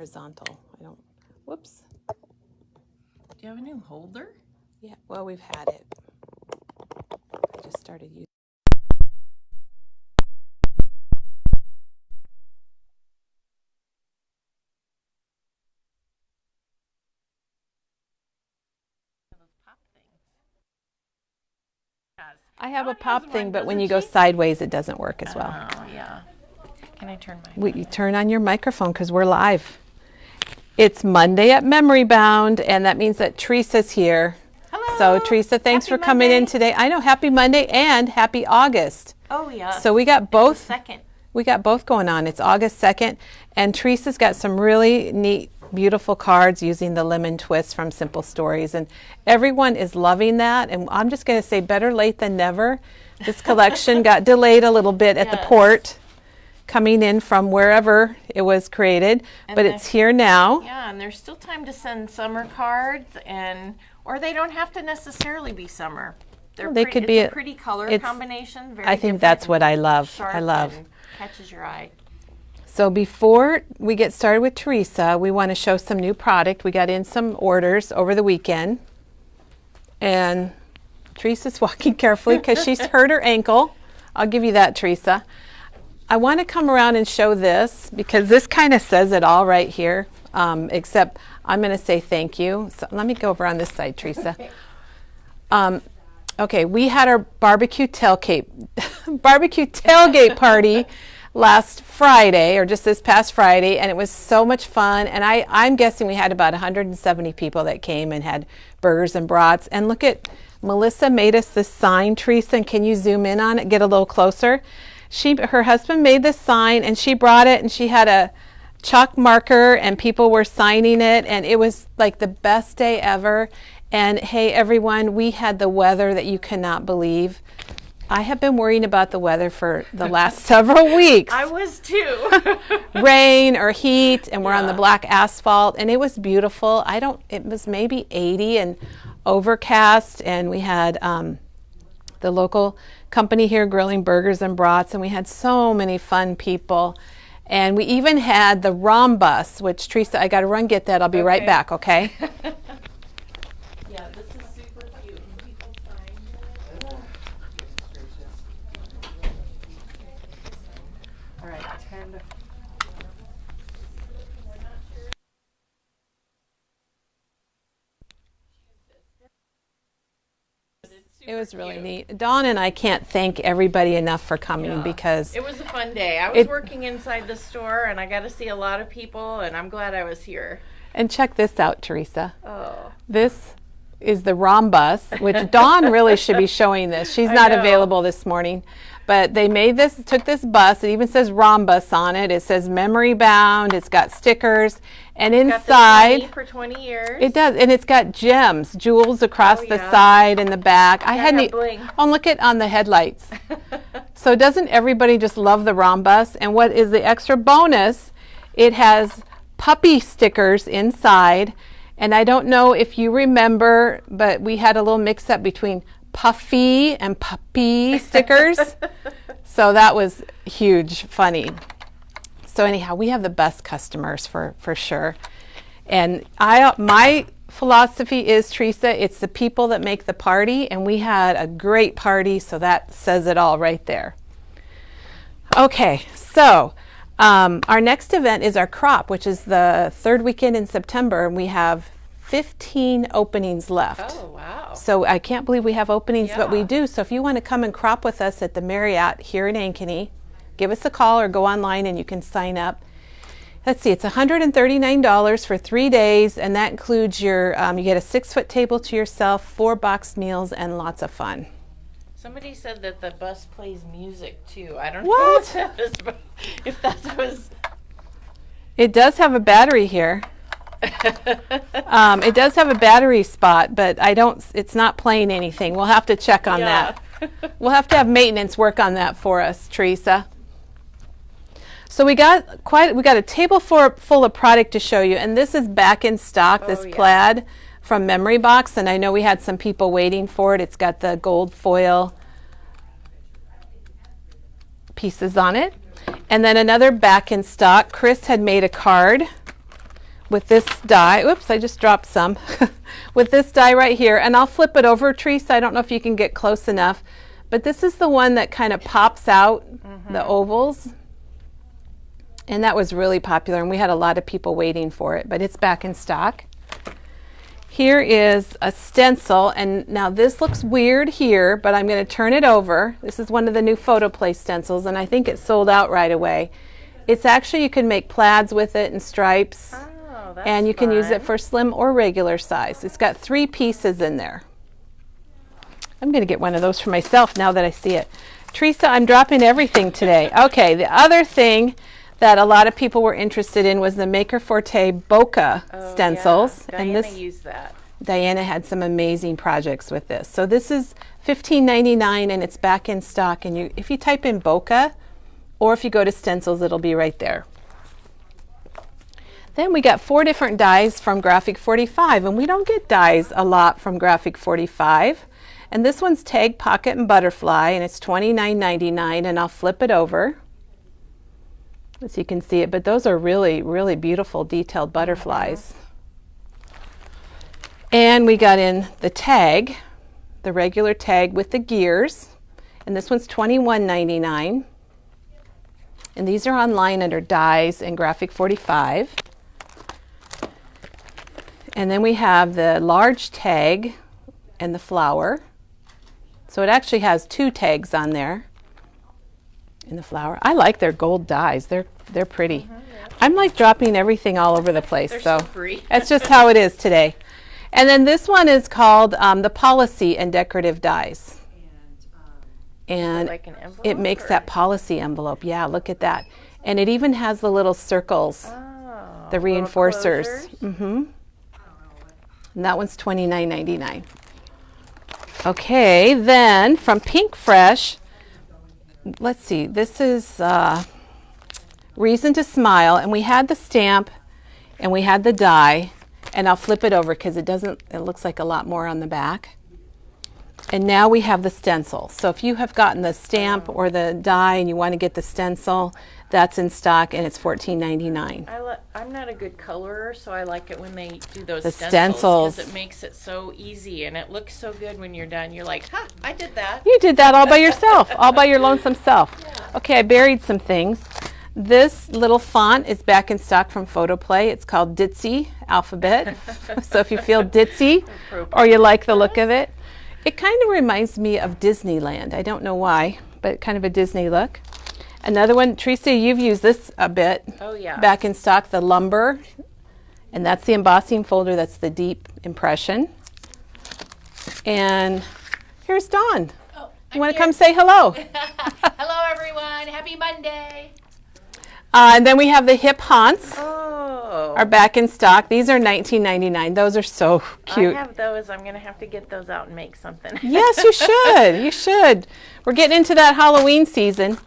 horizontal. Whoops. Do you have a new holder? Yeah, well, we've had it. I just started using. I have a pop thing, but when you go sideways, it doesn't work as well. Oh, yeah. Can I turn my You turn on your microphone because we're live. It's Monday at Memory Bound, and that means that Teresa's here. Hello. So, Teresa, thanks for coming in today. I know, happy Monday and happy August. Oh, yeah. So we got both. Second. We got both going on. It's August 2nd, and Teresa's got some really neat, beautiful cards using the lemon twist from Simple Stories, and everyone is loving that. And I'm just going to say better late than never. This collection got delayed a little bit at the port, coming in from wherever it was created, but it's here now. Yeah, and there's still time to send summer cards, or they don't have to necessarily be summer. They could be a pretty color combination. Very I think that's what I love. I love. Catches your eye. So before we get started with Teresa, we want to show some new product. We got in some orders over the weekend, and Teresa's walking carefully because she's hurt her ankle. I'll give you that, Teresa. I want to come around and show this because this kind of says it all right here, except I'm going to say thank you. So let me go over on this side, Teresa. Okay, we had our barbecue tailgate party last Friday, or just this past Friday, and it was so much fun. And I'm guessing we had about 170 people that came and had burgers and brats. And look at, Melissa made us this sign, Teresa, and can you zoom in on it, get a little closer? Her husband made this sign, and she brought it, and she had a chalk marker, and people were signing it, and it was like the best day ever. And hey, everyone, we had the weather that you cannot believe. I have been worrying about the weather for the last several weeks. I was too. Rain or heat, and we're on the black asphalt, and it was beautiful. It was maybe 80 and overcast, and we had the local company here grilling burgers and brats, and we had so many fun people. And we even had the rhombus, which, Teresa, I got to run get that. I'll be right back, okay? Yeah, this is super cute. People sign it. All right, 10 to... It was really neat. Dawn and I can't thank everybody enough for coming because it was a fun day. I was working inside the store, and I got to see a lot of people, and I'm glad I was here. And check this out, Teresa. Oh. This is the rhombus, which Dawn really should be showing this. She's not available this morning. But they made this, took this bus. It even says rhombus on it. It says memory bound. It's got stickers. And inside, got the for 20 years. It does. And it's got gems, jewels across the side and the back. I hadn't. Oh, look at on the headlights. So doesn't everybody just love the rhombus? And what is the extra bonus? It has puppy stickers inside. And I don't know if you remember, but we had a little mix-up between puffy and puppy stickers. So that was huge, funny. So anyhow, we have the best customers for sure. And my philosophy is, Teresa, it's the people that make the party, and we had a great party, so that says it all right there. Okay, so our next event is our crop, which is the third weekend in September, and we have 15 openings left. Oh, wow. So I can't believe we have openings, but we do. So if you want to come and crop with us at the Marriott here in Ankeny, give us a call or go online and you can sign up. Let's see, it's $139 for 3 days, and that includes you get a 6-foot table to yourself, 4 boxed meals, and lots of fun. Somebody said that the bus plays music too. I don't know What? if that is, but if that was... It does have a battery here. It does have a battery spot, but it's not playing anything. We'll have to check on that. We'll have to have maintenance work on that for us, Teresa. So we got a table full of product to show you, and this is back in stock, this plaid from Memory Box, and I know we had some people waiting for it. It's got the gold foil pieces on it. And then another back in stock. Chris had made a card with this die. Oops, I just dropped some. With this die right here, and I'll flip it over, Teresa. I don't know if you can get close enough, but this is the one that kind of pops out the ovals. And that was really popular, and we had a lot of people waiting for it, but it's back in stock. Here is a stencil, and now this looks weird here, but I'm going to turn it over. This is one of the new photoplay stencils, and I think it sold out right away. It's actually, you can make plaids with it and stripes, and you can use it for slim or regular size. It's got 3 pieces in there. I'm going to get one of those for myself now that I see it. Teresa, I'm dropping everything today. Okay, the other thing that a lot of people were interested in was the Maker Forte Bokeh stencils. Yeah. Diana used that. Diana had some amazing projects with this. So this is $15.99 and it's back in stock. And if you type in Bokeh, or if you go to stencils, it'll be right there. Then we got 4 different dies from Graphic 45, and we don't get dies a lot from Graphic 45. And this one's Tag, Pocket, and Butterfly, and it's $29.99, and I'll flip it over so you can see it, but those are really, really beautiful detailed butterflies. And we got in the tag, the regular tag with the gears, and this one's $21.99. And these are online under Dies and Graphic 45. And then we have the large tag and the flower. So it actually has 2 tags on there. In the flower. I like their gold dies. They're pretty. I'm like dropping everything all over the place. They're so slippery. That's just how it is today. And then this one is called the Policy and Decorative Dies. And like an envelope, it makes that policy envelope. Yeah, look at that. And it even has the little circles, the reinforcers. And that one's $29.99. Okay, then from Pink Fresh, let's see, this is Reason to Smile, and we had the stamp and we had the die, and I'll flip it over because it looks like a lot more on the back. And now we have the stencil. So if you have gotten the stamp or the die and you want to get the stencil, that's in stock and it's $14.99. I'm not a good colorer, so I like it when they do those stencils because it makes it so easy and it looks so good when you're done. You're like, ha, I did that. You did that all by yourself, all by your lonesome self. Yeah. Okay, I buried some things. This little font is back in stock from Photoplay. It's called Ditzy Alphabet. So if you feel ditzy or you like the look of it, it kind of reminds me of Disneyland. I don't know why, but kind of a Disney look. Another one, Teresa, you've used this a bit. Oh, yeah. Back in stock, the lumber. And that's the embossing folder. That's the deep impression. And here's Dawn. Oh, you want to come say hello? Hello, everyone. Happy Monday. And then we have the hip haunts. Oh. Are back in stock. These are $19.99. Those are so cute. I have those. I'm going to have to get those out and make something. Yes, you should. You should. We're getting into that Halloween season.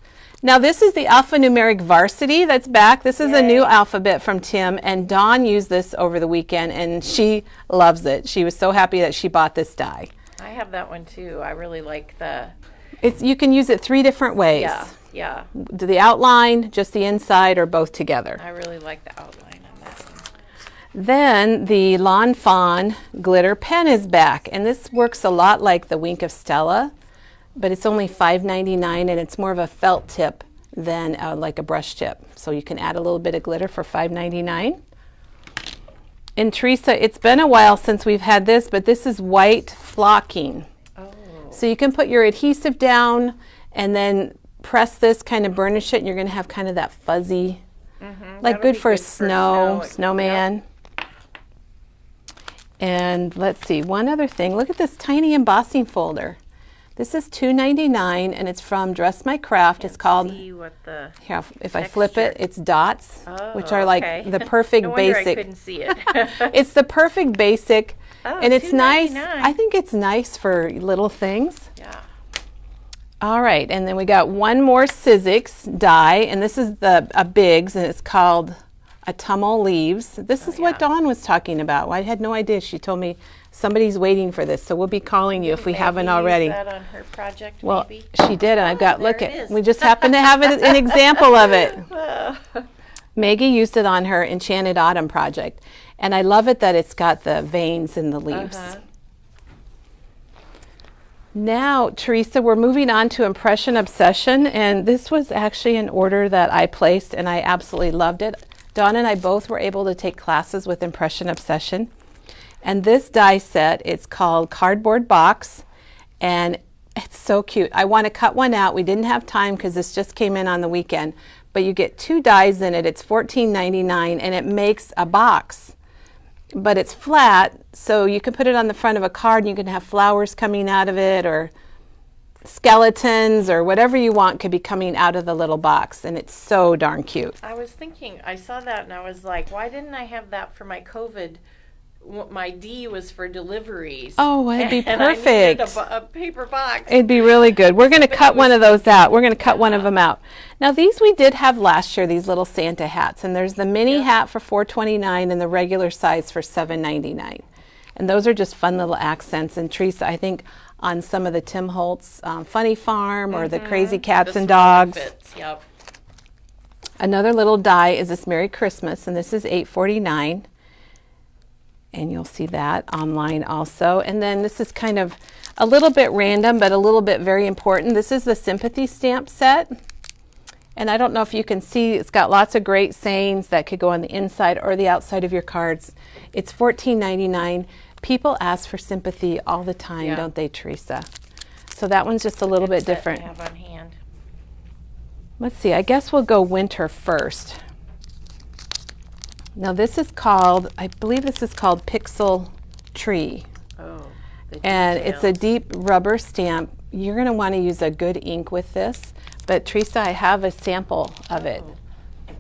Now this is the alphanumeric varsity that's back. This is a new alphabet from Tim, and Dawn used this over the weekend and she loves it. She was so happy that she bought this die. I have that one too. I really like the... You can use it 3 different ways. Yeah. The outline, just the inside, or both together. I really like the outline on that one. Then the Lawn Fawn glitter pen is back, and this works a lot like the Wink of Stella, but it's only $5.99 and it's more of a felt tip than like a brush tip. So you can add a little bit of glitter for $5.99. And Teresa, it's been a while since we've had this, but this is white flocking. Oh. So you can put your adhesive down and then press this, kind of burnish it, and you're going to have kind of that fuzzy, like good for a snowman. Yep. And let's see, one other thing. Look at this tiny embossing folder. This is $2.99 and it's from Dress My Craft. It's called, here, if I flip it, it's dots, which are like the perfect no wonder basic. I couldn't see it. It's the perfect basic, and it's nice. $2.99. I think it's nice for little things. Yeah. All right, and then we got one more Sizzix die, and this is a Biggs, and it's called Autumnal Leaves. This is what Dawn was talking about. I had no idea. She told me somebody's waiting for this, so we'll be calling you if we haven't already. Use that on her project, well, maybe? she did, and I've got, look it at, is. we just happen to have an example of it. Maggie used it on her Enchanted Autumn project. And I love it that it's got the veins in the leaves. Now, Teresa, we're moving on to Impression Obsession, and this was actually an order that I placed, and I absolutely loved it. Dawn and I both were able to take classes with Impression Obsession. And this die set, it's called Cardboard Box, and it's so cute. I want to cut one out. We didn't have time because this just came in on the weekend, but you get 2 dies in it. It's $14.99, and it makes a box. But it's flat, so you can put it on the front of a card and you can have flowers coming out of it, or skeletons, or whatever you want could be coming out of the little box, and it's so darn cute. I was thinking, I saw that and I was like, why didn't I have that for my COVID? My D was for deliveries. Oh, it'd be and perfect. I needed a paper box. It'd be really good. We're going to cut one of those out. We're going to cut one of them out. Now, these we did have last year, these little Santa hats. And there's the mini hat for $4.29 and the regular size for $7.99. And those are just fun little accents. And Teresa, I think on some of the Tim Holtz Funny Farm or the Crazy Cats and Dogs. Fits. Yep. Another little die is this Merry Christmas, and this is $8.49. And you'll see that online also. And then this is kind of a little bit random, but a little bit very important. This is the Sympathy Stamp set. And I don't know if you can see, it's got lots of great sayings that could go on the inside or the outside of your cards. It's $14.99. People ask for sympathy all the time, don't they, Teresa? So that one's just a little bit different. I have on hand. Let's see, I guess we'll go winter first. Now this is called, I believe this is called Pixel Tree. Oh. And it's a deep rubber stamp. You're going to want to use a good ink with this. But Teresa, I have a sample of it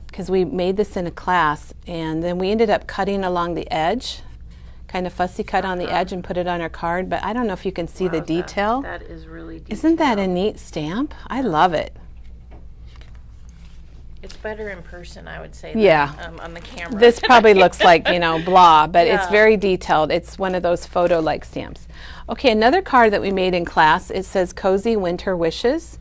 because we made this in a class, and then we ended up cutting along the edge, kind of fussy cut on the edge and put it on our card. But I don't know if you can see the detail. That is really detailed. Isn't that a neat stamp? I love it. It's better in person, I would say, than, on the camera. This probably looks like, blah, but it's very detailed. It's one of those photo-like stamps. Okay, another card that we made in class, it says Cozy Winter Wishes.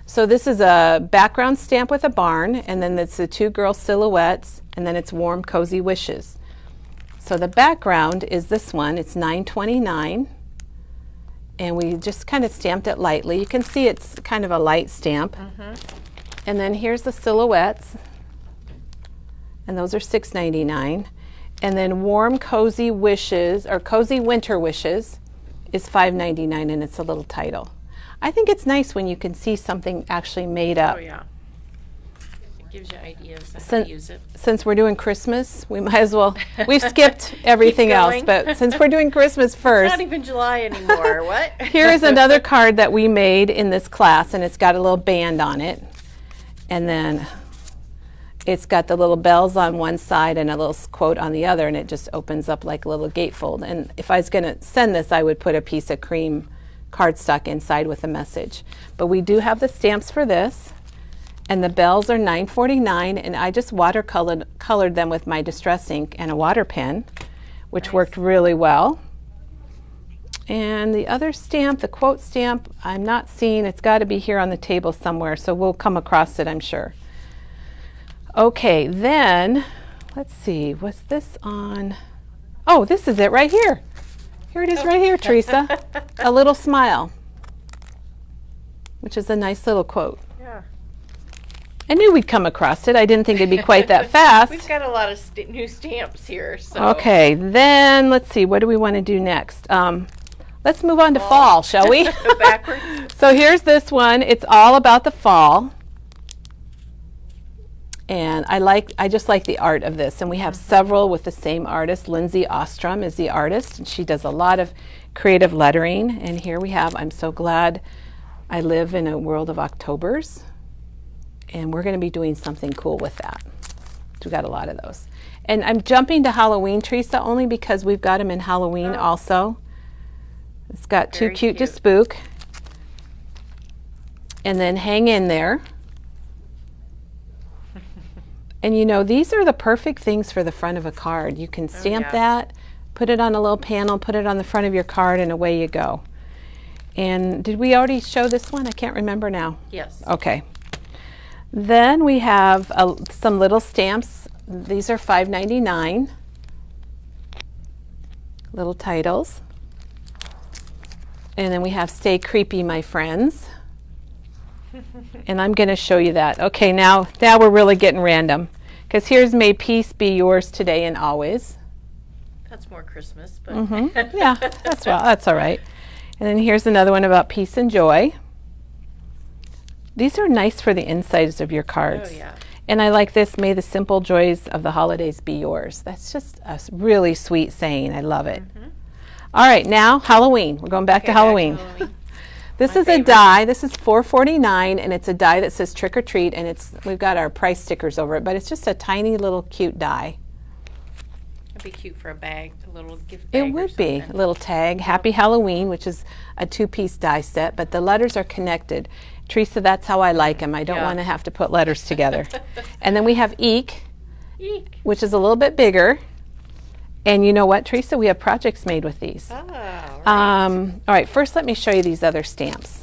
So this is a background stamp with a barn, and then it's the 2 girl silhouettes, and then it's Warm Cozy Wishes. So the background is this one. It's $9.29, and we just kind of stamped it lightly. You can see it's kind of a light stamp. And then here's the silhouettes, and those are $6.99. And then Warm Cozy Wishes, or Cozy Winter Wishes, is $5.99, and it's a little title. I think it's nice when you can see something actually made up. Oh, yeah. It gives you ideas of how to use it. Since we're doing Christmas, we might as well, we've skipped everything else, but since we're doing Christmas first. It's not even July anymore, what? Here is another card that we made in this class, and it's got a little band on it. And then it's got the little bells on one side and a little quote on the other, and it just opens up like a little gatefold. And if I was going to send this, I would put a piece of cream cardstock inside with a message. But we do have the stamps for this, and the bells are $9.49, and I just watercolored them with my Distress ink and a water pen, which worked really well. And the other stamp, the quote stamp, I'm not seeing. It's got to be here on the table somewhere, so we'll come across it, I'm sure. Okay, then, let's see, was this on? Oh, this is it right here. Here it is right here, Teresa. A little smile, which is a nice little quote. Yeah. I knew we'd come across it. I didn't think it'd be quite that fast. We've got a lot of new stamps here. So. Okay, then let's see, what do we want to do next? Let's move on to fall, shall we? Backwards. So here's this one. It's all about the fall. And I just like the art of this. And we have several with the same artist. Lindsay Ostrom is the artist, and she does a lot of creative lettering. And here we have, I'm so glad I live in a world of Octobers. And we're going to be doing something cool with that. We've got a lot of those. And I'm jumping to Halloween, Teresa, only because we've got them in Halloween also. It's got Too Cute to Spook. And then Hang In There. And these are the perfect things for the front of a card. You can stamp that, put it on a little panel, put it on the front of your card, and away you go. And did we already show this one? I can't remember now. Yes. Okay. Then we have some little stamps These are $5.99. Little titles. And then we have Stay Creepy, My Friends. And I'm going to show you that. Okay, now we're really getting random. Because here's May Peace Be Yours Today and Always. That's more Christmas, but yeah, that's all right. And then here's another one about peace and joy. These are nice for the insides of your cards. Oh, yeah. And I like this, may the simple joys of the holidays be yours. That's just a really sweet saying. I love it. All right, now Halloween. We're going back to Halloween. This is a die. This is $4.49, and it's a die that says trick or treat, and we've got our price stickers over it, but it's just a tiny little cute die. It'd be cute for a bag, a little gift bag. It would be a little tag. Happy Halloween, which is a 2-piece die set, but the letters are connected. Teresa, that's how I like them. I don't want to have to put letters together. And then we have Eek, which is a little bit bigger. And you know what, Teresa? We have projects made with these. Oh, right. All right, first let me show you these other stamps.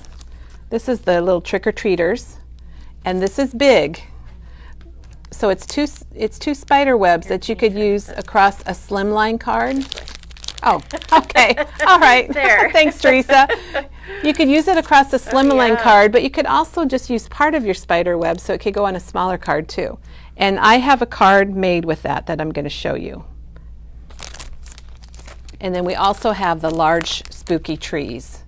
This is the little trick-or-treaters, and this is big. So it's two spider webs that you could use across a slimline card. Oh, okay. All right. There. Thanks, Teresa. You could use it across a slimline card, but you could also just use part of your spider web so it could go on a smaller card too. And I have a card made with that I'm going to show you. And then we also have the large spooky trees,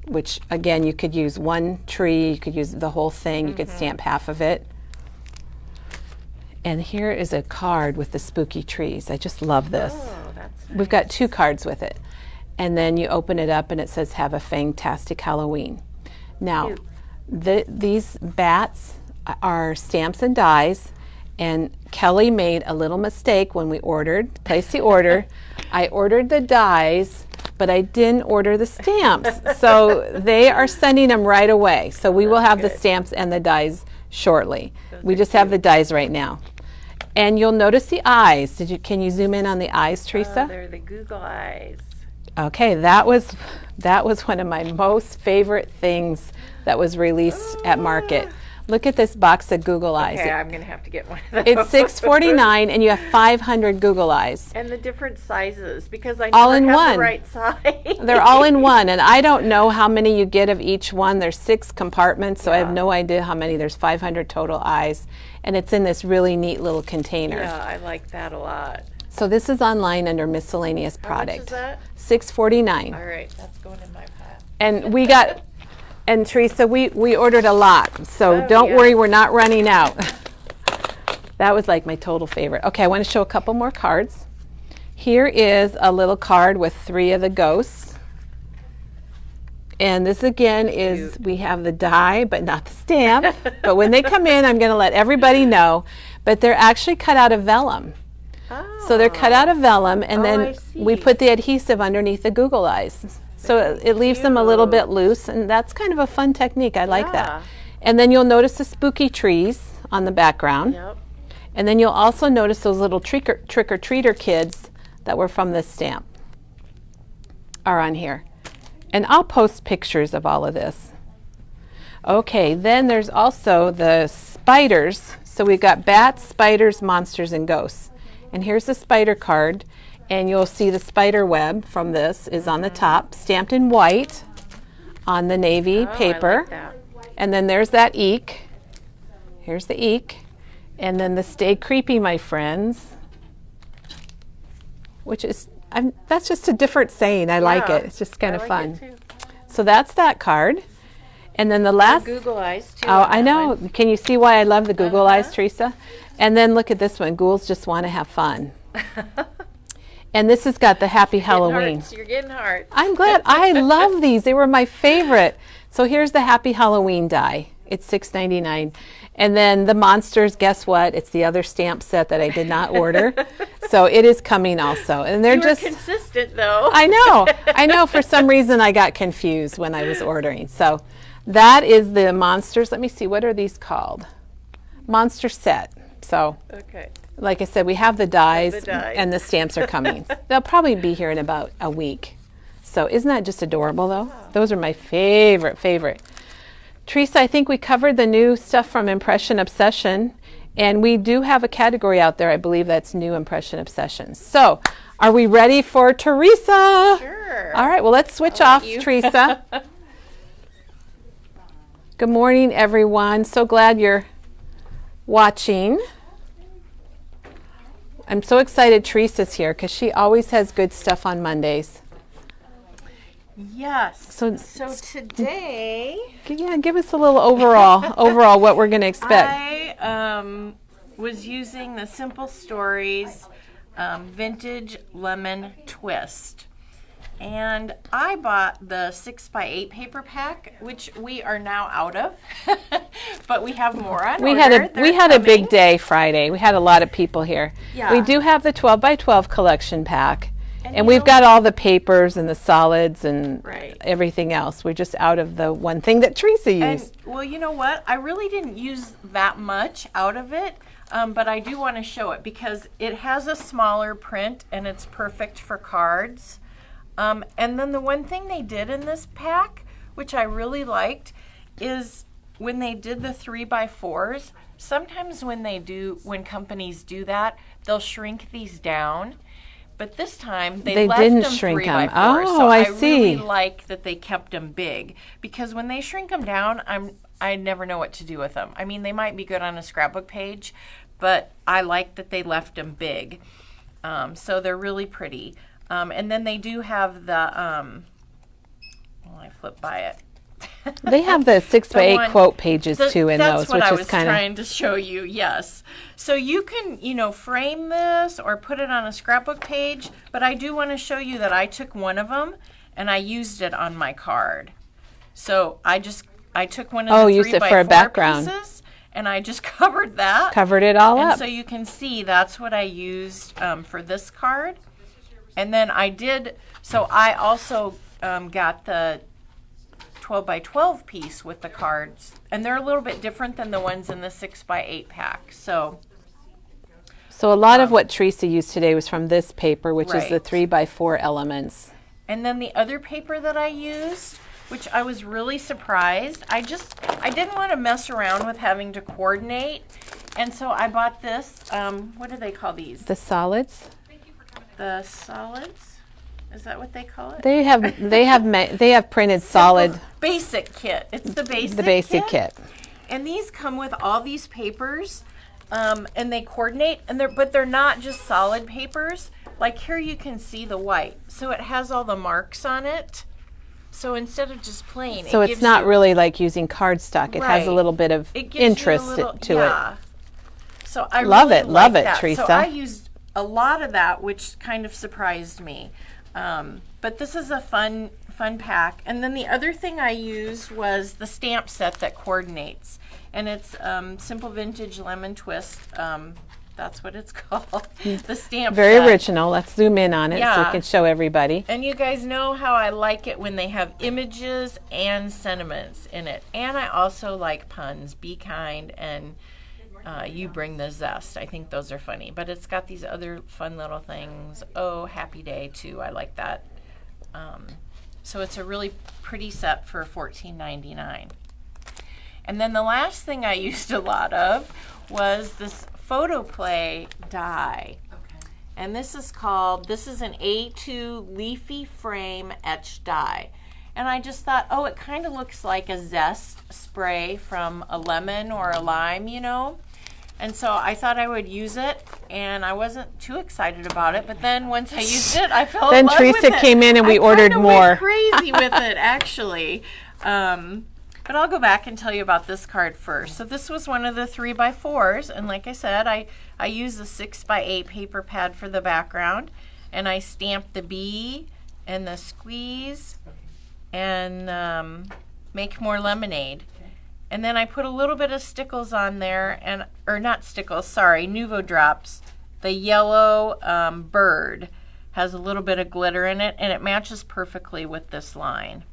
which again, you could use one tree, you could use the whole thing, you could stamp half of it. And here is a card with the spooky trees. I just love this. Oh, that's nice. We've got 2 cards with it. And then you open it up and it says, have a fantastic Halloween. Now, these bats are stamps and dies. And Kelly made a little mistake when we placed the order. I ordered the dies, but I didn't order the stamps. So they are sending them right away. So we will have the stamps and the dies shortly. We just have the dies right now. And you'll notice the eyes. Can you zoom in on the eyes, Teresa? Oh, they're the Google eyes. Okay, that was one of my most favorite things that was released at market. Look at this box of Google eyes. Okay, I'm going to have to get one of those. It's $6.49, and you have 500 Google eyes. And the different sizes, because I all never in have one. the right size. They're all in one, and I don't know how many you get of each one. There's 6 compartments, so I have no idea how many. There's 500 total eyes, and it's in this really neat little container. Yeah, I like that a lot. So this is online under miscellaneous product. How much is that? $6.49. All right, that's going in my pile. And we got... And Teresa, we ordered a lot, so don't worry, we're not running out. That was like my total favorite. Okay, I want to show a couple more cards. Here is a little card with 3 of the ghosts. And this again is, we have the die, but not the stamp. But when they come in, I'm going to let everybody know. But they're actually cut out of vellum. Oh. So they're cut out of vellum, and then I see. we put the adhesive underneath the Google eyes. So it leaves them a little bit loose, and that's kind of a fun technique. I like that. And then you'll notice the spooky trees on the background. Yep. And then you'll also notice those little trick-or-treater kids that were from this stamp are on here. And I'll post pictures of all of this. Okay, then there's also the spiders. So we've got bats, spiders, monsters, and ghosts. And here's the spider card. And you'll see the spider web from this is on the top, stamped in white on the navy paper. I like that. And then there's that eek. Here's the eek. And then the Stay Creepy, My Friends, which is, that's just a different saying. I like it. It's just kind of fun. So that's that card. And then the last. Google eyes, too. Oh, I know. Can you see why I love the Google eyes, Teresa? And then look at this one. Ghouls just want to have fun. And this has got the Happy Halloween. You're getting hearts. I'm glad. I love these. They were my favorite. So here's the Happy Halloween die. It's $6.99. And then the monsters, guess what? It's the other stamp set that I did not order. So it is coming also. And they're just consistent, though. I know. I know. For some reason, I got confused when I was ordering. So that is the monsters. Let me see. What are these called? Monster set. So. Okay. Like I said, we have the dies, and the stamps are coming. They'll probably be here in about a week. So isn't that just adorable, though? Wow. Those are my favorite. Teresa, I think we covered the new stuff from Impression Obsession. And we do have a category out there, I believe, that's new impression obsessions. So, are we ready for Teresa? Sure. All right, well, let's switch off, Teresa. Good morning, everyone. So glad you're watching. I'm so excited Teresa's here because she always has good stuff on Mondays. Yes. So today, give us a little overall what we're going to expect. I was using the Simple Stories Vintage Lemon Twist. And I bought the 6x8 paper pack, which we are now out of, but we have more on order. We had a big day Friday. We had a lot of people here. Yeah. We do have the 12x12 collection pack, and we've got all the papers and the solids and everything else. We're just out of the one thing that Teresa used. And, well, you know what? I really didn't use that much out of it, but I do want to show it because it has a smaller print and it's perfect for cards. And then the one thing they did in this pack, which I really liked, is when they did the 3x4s, sometimes when companies do that, they'll shrink these down. But this time they left didn't them shrink 3x4. them. Oh, so I see. Really see. like that they kept them big because when they shrink them down, I never know what to do with them. I mean, they might be good on a scrapbook page, but I like that they left them big. So they're really pretty. And then they do have the, I flipped by it. They have the 6x8 quote pages too in those, which is kind of. That's what I was trying to show you, yes. So you can, frame this or put it on a scrapbook page, but I do want to show you that I took one of them and I used it on my card. So I took one of the 3x4 used it for a background. Pieces and I just covered that. Covered it all up. And so you can see that's what I used for this card. And then I also got the 12x12 piece with the cards, and they're a little bit different than the ones in the 6x8 pack. So a lot of what Teresa used today was from this paper, which is the 3x4 elements. And then the other paper that I used, which I was really surprised, I didn't want to mess around with having to coordinate, and so I bought this, what do they call these? The solids? The solids? Is that what they call it? They have printed solid basic kit. It's the basic kit. And these come with all these papers, and they coordinate. But they're not just solid papers. Like here, you can see the white, so it has all the marks on it. So instead of just plain, so it's not really like using cardstock. It has a little bit of interest to it. So I love really it, love it, that. Teresa. So I used a lot of that, which kind of surprised me. But this is a fun pack. And then the other thing I used was the stamp set that coordinates. And it's Simple Vintage Lemon Twist. That's what it's called. The stamp set. Very original. Let's zoom in on it so we can show everybody. And you guys know how I like it when they have images and sentiments in it. And I also like puns. Be kind and you bring the zest. I think those are funny. But it's got these other fun little things. Oh, happy day, too. I like that. So it's a really pretty set for $14.99. And then the last thing I used a lot of was this Photo Play die. Okay. And this is an A2 leafy frame etched die. And I just thought, it kind of looks like a zest spray from a lemon or a lime, And so I thought I would use it, and I wasn't too excited about it. But then once I used it, I fell in love with it. Then Teresa came in and we ordered more. I went crazy with it, actually. But I'll go back and tell you about this card first. So this was one of the 3x4s, and like I said, I used the 6x8 paper pad for the background, and I stamped the bee and the squeeze and make more lemonade. And then I put a little bit of stickles on there, or not stickles, sorry, Nuvo Drops. The yellow bird has a little bit of glitter in it, and it matches perfectly with this line.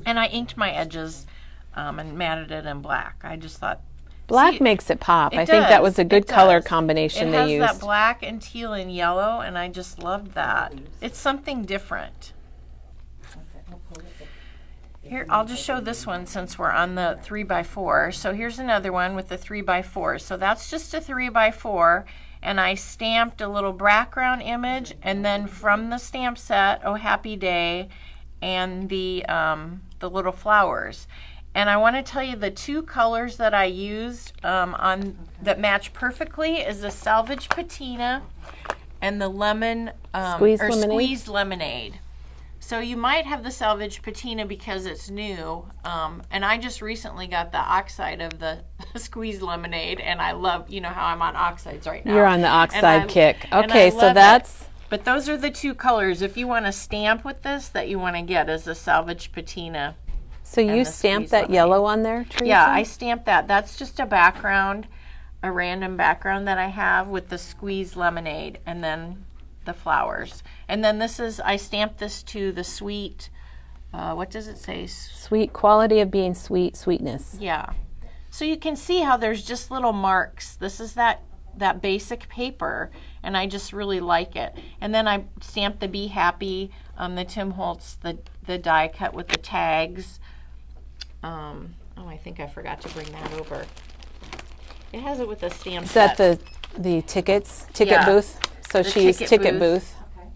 And I inked my edges and matted it in black. I just thought black makes it pop. I think that was a good color combination they used. It has that black and teal and yellow, and I just loved that. It's something different. Here, I'll just show this one since we're on the 3x4. So here's another one with the 3x4. So that's just a 3x4, and I stamped a little background image, and then from the stamp set, Oh Happy Day, and the little flowers. And I want to tell you the two colors that I used that match perfectly is the Salvage Patina and the lemon squeezed lemonade. So you might have the Salvage Patina because it's new, and I just recently got the oxide of the squeezed lemonade, and I love, you know how I'm on oxides right now. You're on the oxide kick. Okay, so that's... But those are the two colors. If you want to stamp with this, that you want to get is the Salvage Patina. So you stamped that yellow on there, Teresa? Yeah, I stamped that. That's just a background, a random background that I have with the squeezed lemonade, and then the flowers. And then this is, I stamped this to the sweet, what does it say? Sweet, quality of being sweet, sweetness. Yeah. So you can see how there's just little marks. This is that basic paper, and I just really like it. And then I stamped the Be Happy, the Tim Holtz, the die cut with the tags. Oh, I think I forgot to bring that over. It has it with a stamp set. Is that the ticket booth? So she used ticket booth. Okay.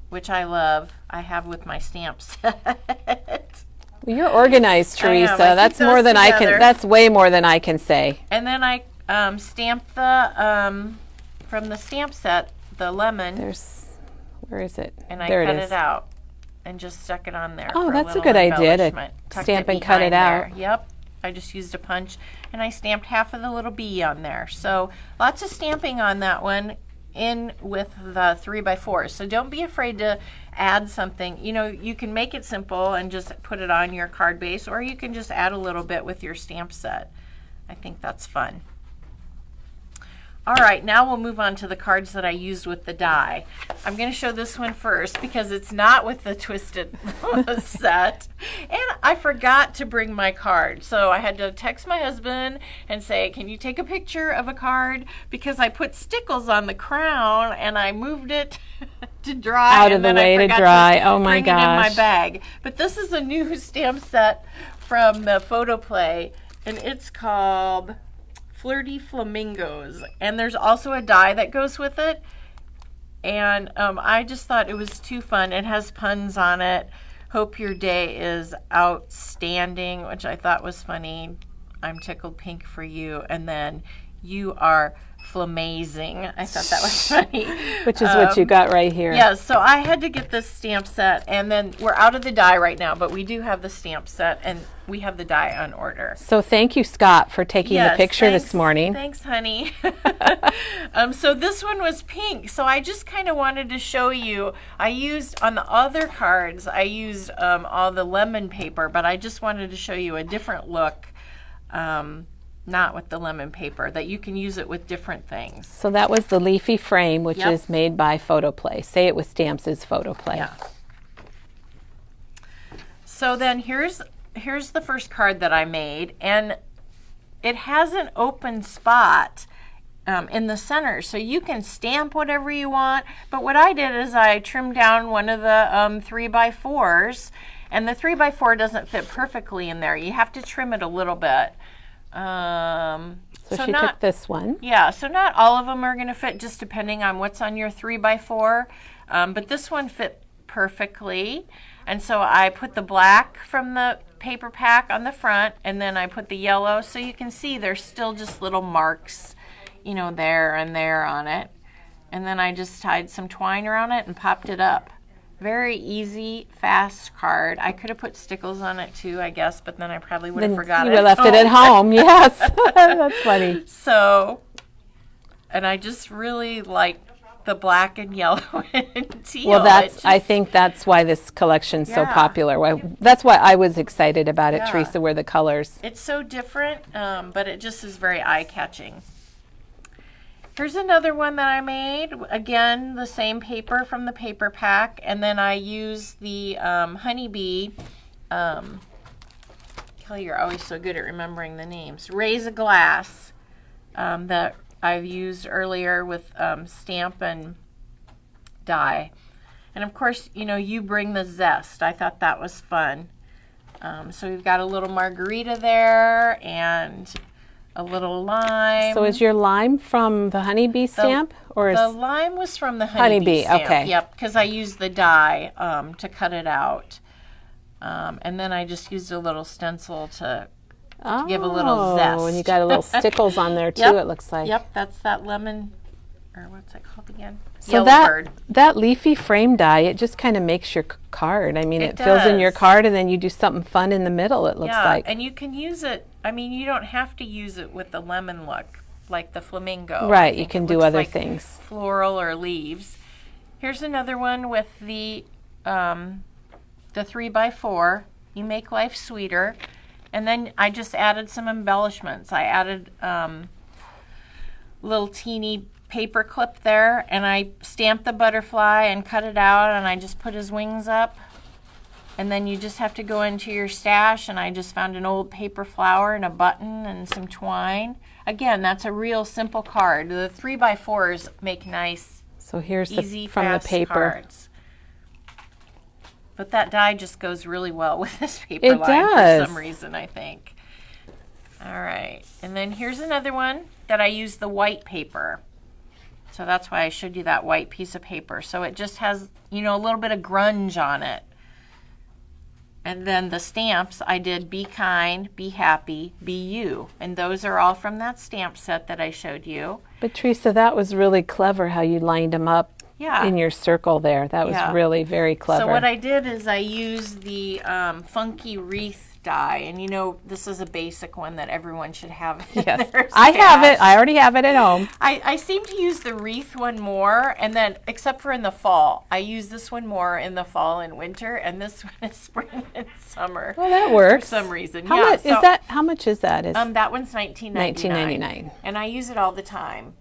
Which I love. I have with my stamp set. Well, you're organized, Teresa. That's more than I can. That's way more than I can say. And then I stamped the from the stamp set the lemon. Where is it? And I cut it out and just stuck it on there. Oh, that's a good idea to stamp and cut it out. There. Yep. I just used a punch, and I stamped half of the little bee on there. So lots of stamping on that one in with the 3x4. So don't be afraid to add something. You know, you can make it simple and just put it on your card base, or you can just add a little bit with your stamp set. I think that's fun. All right, now we'll move on to the cards that I used with the die. I'm going to show this one first because it's not with the twisted set. And I forgot to bring my card. So I had to text my husband and say, can you take a picture of a card? Because I put stickles on the crown and I moved it to dry. Out of the way to dry. Oh my gosh. Bring it in my bag. But this is a new stamp set from the Photo Play, and it's called Flirty Flamingos, and there's also a die that goes with it, and I just thought it was too fun. It has puns on it. Hope your day is outstanding, which I thought was funny. I'm tickled pink for you, and then you are flamazing. I thought that was funny. Which is what you got right here. Yeah, so I had to get this stamp set, and then we're out of the die right now, but we do have the stamp set, and we have the die on order. So thank you, Scott, for taking the picture this morning. Thanks, honey. So this one was pink, so I just kind of wanted to show you. I used, on the other cards, I used all the lemon paper, but I just wanted to show you a different look. Not with the lemon paper, that you can use it with different things. So that was the leafy frame, which is made by Photo Play. Say it with stamps is Photo Play. Yeah. So then here's the first card that I made, and it has an open spot in the center, so you can stamp whatever you want. But what I did is I trimmed down one of the 3x4s, and the 3x4 doesn't fit perfectly in there. You have to trim it a little bit. So she took this one. Yeah, so not all of them are going to fit, just depending on what's on your 3x4. But this one fit perfectly. And so I put the black from the paper pack on the front, and then I put the yellow. So you can see there's still just little marks, you know, there and there on it. And then I just tied some twine around it and popped it up. Very easy, fast card. I could have put stickles on it too, I guess, but then I probably would have forgot it. You would have left it at home, yes. That's funny. So, and I just really like the black and yellow and teal. Well, I think that's why this collection's so popular. That's why I was excited about it, Teresa, were the colors. It's so different, but it just is very eye-catching. Here's another one that I made. Again, the same paper from the paper pack, and then I used the honeybee. Kelly, you're always so good at remembering the names. Raise a Glass that I've used earlier with stamp and die. And of course, you know, you bring the zest. I thought that was fun. So we've got a little margarita there and a little lime. So is your lime from the honeybee stamp? The lime was from the honeybee stamp. Okay. Yep, because I used the die to cut it out. And then I just used a little stencil to give a little zest. Oh, and you got a little stickles on there too, Yep. It looks like. Yep, that's that lemon, or what's it called again? So that leafy frame die, it just kind of makes your card. I mean, it fills in your card, and then you do something fun in the middle, it looks like. And you can use it, I mean, you don't have to use it with the lemon look, like the flamingo. Right, you can do other things. Floral or leaves. Here's another one with the 3x4. You make life sweeter. And then I just added some embellishments. I added little teeny paper clip there, and I stamped the butterfly and cut it out, and I just put his wings up. And then you just have to go into your stash, and I just found an old paper flower and a button and some twine. Again, that's a real simple card. The 3x4s make nice, so here's easy, from fast the paper cards. But that die just goes really well with this paper It line does. for some reason, I think. All right, and then here's another one that I used the white paper. So that's why I showed you that white piece of paper. So it just has, you know, a little bit of grunge on it. And then the stamps, I did Be Kind, Be Happy, Be You. And those are all from that stamp set that I showed you. But Teresa, that was really clever how you lined them up in your circle there. That was really very clever. So what I did is I used the funky wreath die, and you know this is a basic one that everyone should have in Yes, their I have stash. it. I already have it at home. I seem to use the wreath one more, and then except for in the fall, I use this one more in the fall and winter, and this one is spring and summer. Well, that works. For some reason. How much is that? How much is that? That one's $19.99. $19.99. And I use it all the time.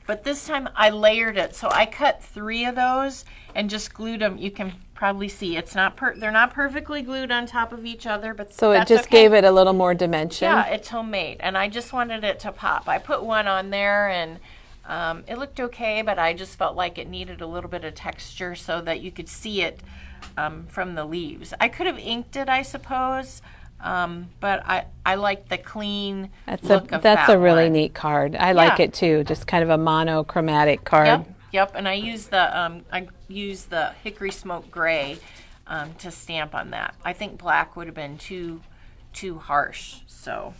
But this time I layered it, so I cut 3 of those and just glued them. You can probably see it's not they're not perfectly glued on top of each other, but so that's it just gave it a little more dimension. Yeah, it's homemade, and I just wanted it to pop. I put one on there, and it looked okay, but I just felt like it needed a little bit of texture so that you could see it from the leaves. I could have inked it, I suppose. But I like the clean look of that. That's a really neat card. I like it too. Just kind of a monochromatic card. Yep. And I use the hickory smoke gray to stamp on that. I think black would have been too harsh. So,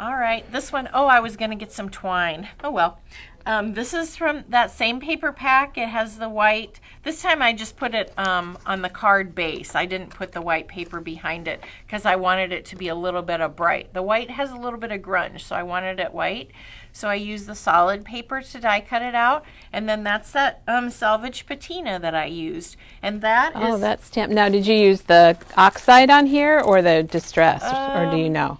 all right, this one. Oh, I was gonna get some twine. Oh well. This is from that same paper pack. It has the white. This time I just put it on the card base. I didn't put the white paper behind it because I wanted it to be a little bit of bright. The white has a little bit of grunge, so I wanted it white. So I used the solid paper to die cut it out. And then that's that salvage patina that I used. And that is... Oh, that stamp. Now, did you use the oxide on here or the distress, or do you know?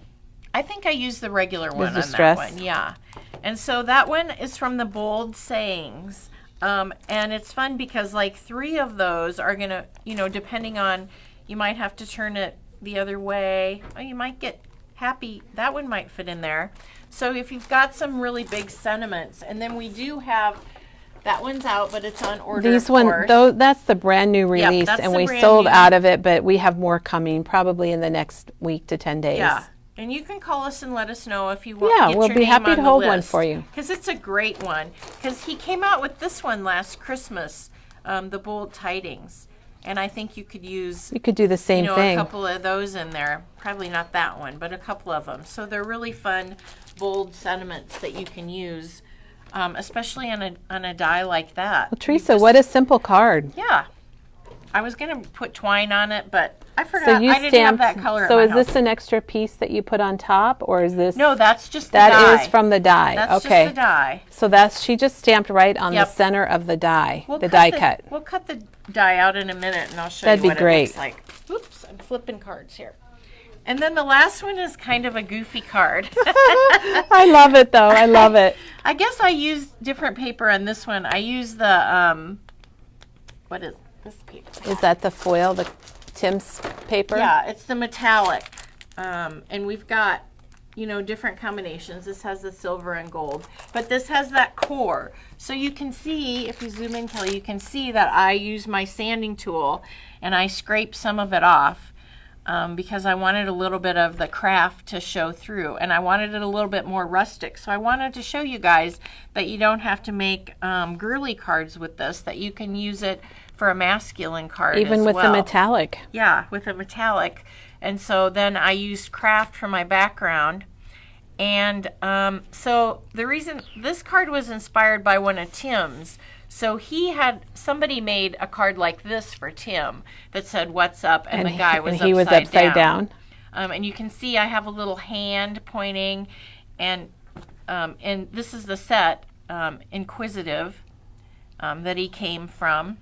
I think I used the regular one The on that one. Yeah. And so that one is from the Bold Sayings. And it's fun because like 3 of those are going to, you know, depending on, you might have to turn it the other way. Oh, you might get happy. That one might fit in there. So if you've got some really big sentiments, and then we do have, that one's out, but it's on order. These ones, though, that's the brand new release, and we sold out of it, but we have more coming probably in the next week to 10 days. Yeah. And you can call us and let us know if you want. Yeah, we'll be happy to hold one for you. Because it's a great one. Because he came out with this one last Christmas, the Bold Tidings. And I think you could use... You could do the same thing. A couple of those in there. Probably not that one, but a couple of them. So they're really fun, bold sentiments that you can use, especially on a die like that. Well, Teresa, what a simple card. Yeah. I was going to put twine on it, but I forgot. So you I didn't have that color. So is this an extra piece that you put on top, or is this? No, that's just the die. That is from the die. That's okay. just the die. So she just stamped right on the center of the die, the die cut. We'll cut the die out in a minute, and I'll show That'd you be what great. It looks like. Oops, I'm flipping cards here. And then the last one is kind of a goofy card. I love it, though. I love it. I guess I used different paper on this one. I used the, what is this paper? Is that the foil, the Tim's paper? Yeah, it's the metallic. And we've got you know, different combinations. This has the silver and gold, but this has that core. So you can see, if you zoom in, Kelly, you can see that I use my sanding tool and I scrape some of it off because I wanted a little bit of the craft to show through, and I wanted it a little bit more rustic. So I wanted to show you guys that you don't have to make girly cards with this, that you can use it for a masculine card even as with well. the metallic. Yeah, with a metallic. And so then I used craft for my background. And so the reason this card was inspired by one of Tim's. So somebody made a card like this for Tim that said, "What's up?" And the guy was he was upside down. And you can see I have a little hand pointing, and this is the set, Inquisitive, that he came from.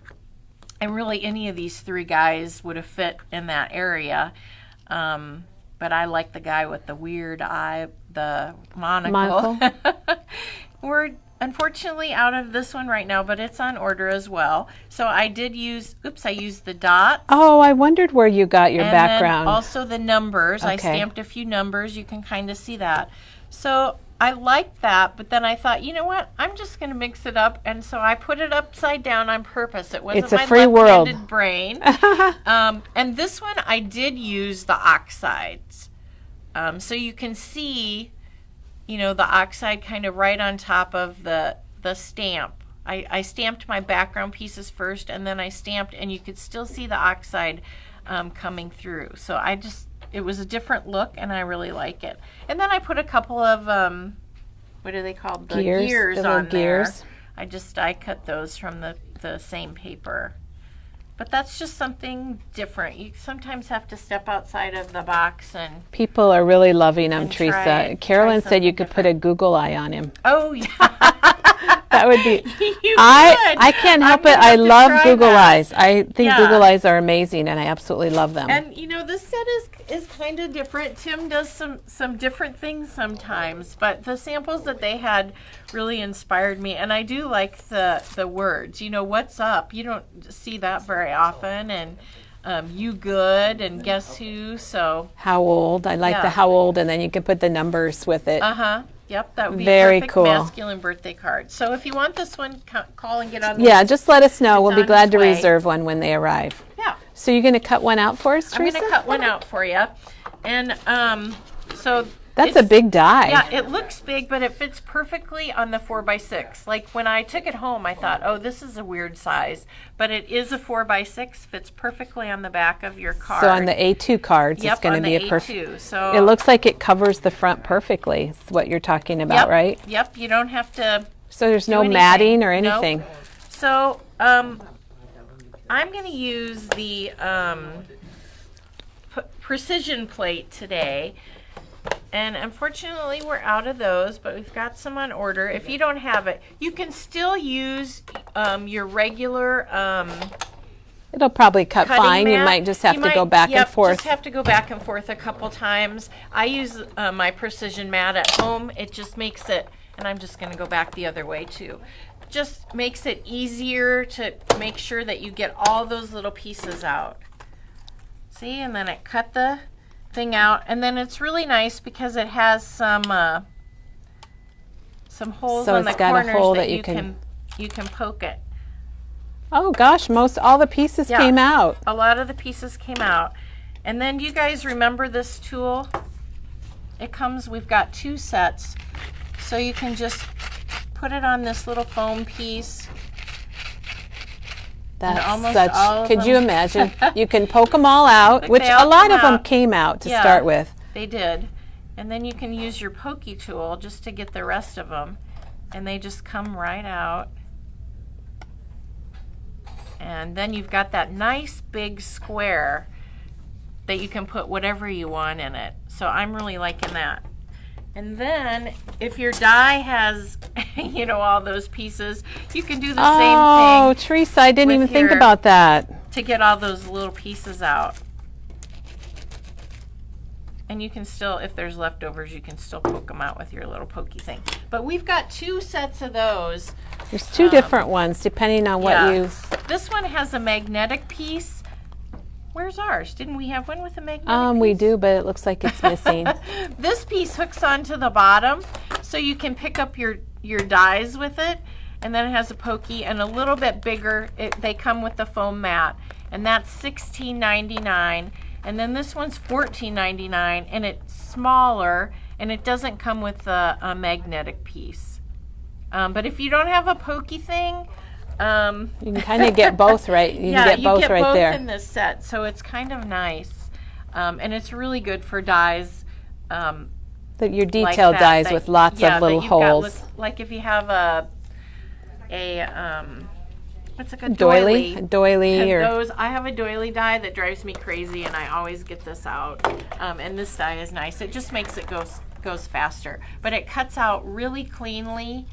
And really any of these three guys would have fit in that area. But I like the guy with the weird eye, the monocle. We're unfortunately out of this one right now, but it's on order as well. So I did use, I used the dots. Oh, I wondered where you got your background. And also the numbers. Okay. I stamped a few numbers. You can kind of see that. So I liked that, but then I thought, you know what? I'm just going to mix it up, and so I put it upside down on purpose. It wasn't it's a my free left-handed world. brain. And this one, I did use the oxides. So you can see, you know, the oxide kind of right on top of the stamp. I stamped my background pieces first, and then I stamped, and you could still see the oxide coming through. So it was a different look, and I really like it. And then I put a couple of, what are they called? The gears on there. I cut those from the same paper. But that's just something different. You sometimes have to step outside of the box and people are really loving them, Teresa. Carolyn said you could put a Google eye on him. Oh, yeah. That would be. I can't help it. I love Google eyes. I think Google eyes are amazing, and I absolutely love them. And you know, this set is kind of different. Tim does some different things sometimes, but the samples that they had really inspired me. And I do like the words. You know, "What's up?" You don't see that very often, and "You good?" and "Guess who?" So how old? I like the how old, and then you can put the numbers with it. Yep, that would be very a perfect cool masculine birthday card. So if you want this one, call and get on. Yeah, just let us know. We'll be glad to reserve one when they arrive. Yeah. So you're going to cut one out for us, Teresa? I'm going to cut one out for you. And so that's a big die. Yeah, it looks big, but it fits perfectly on the 4x6. Like when I took it home, I thought, oh, this is a weird size. But it is a 4x6, fits perfectly on the back of your card. So on the A2 cards, it's going to be a perfect. So it looks like it covers the front perfectly. Is what you're talking about, right? Yep, you don't have to. So there's no matting or anything. Nope. So I'm going to use the precision plate today. And unfortunately, we're out of those, but we've got some on order. If you don't have it, you can still use your regular it'll probably cut fine. Mat. You might just have to go back and forth. Just have to go back and forth a couple times. I use my precision mat at home. It just makes it, and I'm just going to go back the other way too. Just makes it easier to make sure that you get all those little pieces out. See, and then it cut the thing out, and then it's really nice because it has some holes on the corners that you can poke it. Oh gosh, all the pieces came out. A lot of the pieces came out. And then do you guys remember this tool? We've got 2 sets. So you can just put it on this little foam piece. That's such, could you imagine? You can poke them all out, which a lot of them came out to start with. They did. And then you can use your pokey tool just to get the rest of them. And they just come right out. And then you've got that nice big square that you can put whatever you want in it. So I'm really liking that. And then if your die has, you know, all those pieces, you can do the same thing. Oh, Teresa, I didn't even think about that. To get all those little pieces out. And you can still, if there's leftovers, you can still poke them out with your little pokey thing. But we've got 2 sets of those. There's 2 different ones, depending on what you... This one has a magnetic piece. Where's ours? Didn't we have one with a magnetic We piece? do, but it looks like it's missing. This piece hooks onto the bottom, so you can pick up your dies with it, and then it has a pokey and a little bit bigger. They come with the foam mat, and that's $16.99. And then this one's $14.99, and it's smaller, and it doesn't come with a magnetic piece. But if you don't have a pokey thing, you can kind of get both, right? You yeah, can get both you get right both there. in this set, so it's kind of nice, and it's really good for dies. That your detail dies with lots of little holes. Like if you have a what's it called? Doily. A doily or those. I have a doily die that drives me crazy, and I always get this out. And this die is nice. It just makes it goes faster, but it cuts out really cleanly.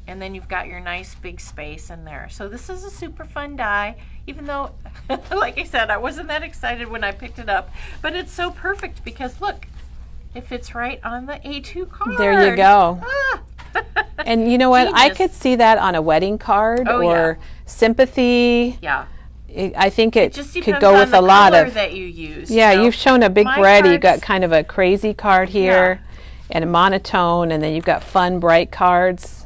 And then you've got your nice big space in there. So this is a super fun die, even though, like I said, I wasn't that excited when I picked it up. But it's so perfect because, look, it fits right on the A2 card. There you go. Ah. And you know what? Genius. I could see that on a wedding card or sympathy. Yeah. I think it just could go with on a lot color of. that you use. Yeah, you know? you've shown a big My variety. You've got cards- kind of a crazy card here and a monotone, and then you've got fun, bright cards.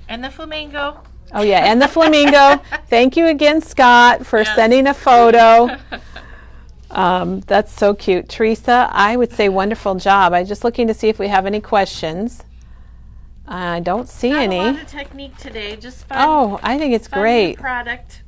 And the flamingo. Oh, yeah, and the flamingo. Thank you again, Scott, for sending a photo. That's so cute. Teresa, I would say wonderful job. I'm just looking to see if we have any questions. I don't see any. A lot of technique today. Just fun. Oh, I think it's fun great. Product.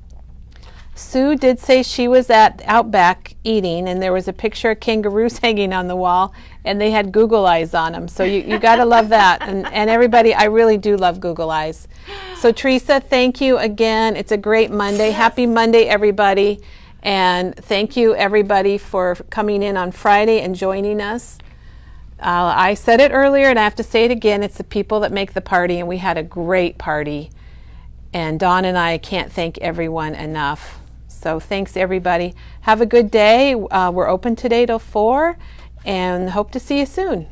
Sue did say she was at Outback eating, and there was a picture of kangaroos hanging on the wall, and they had Google eyes on them. So you got to love that. And everybody, I really do love Google eyes. So Teresa, thank you again. It's a great Monday. Yes. Happy Monday, everybody. And thank you, everybody, for coming in on Friday and joining us. I said it earlier, and I have to say it again. It's the people that make the party, and we had a great party. And Dawn and I can't thank everyone enough. So thanks, everybody. Have a good day. We're open today till 4, and hope to see you soon.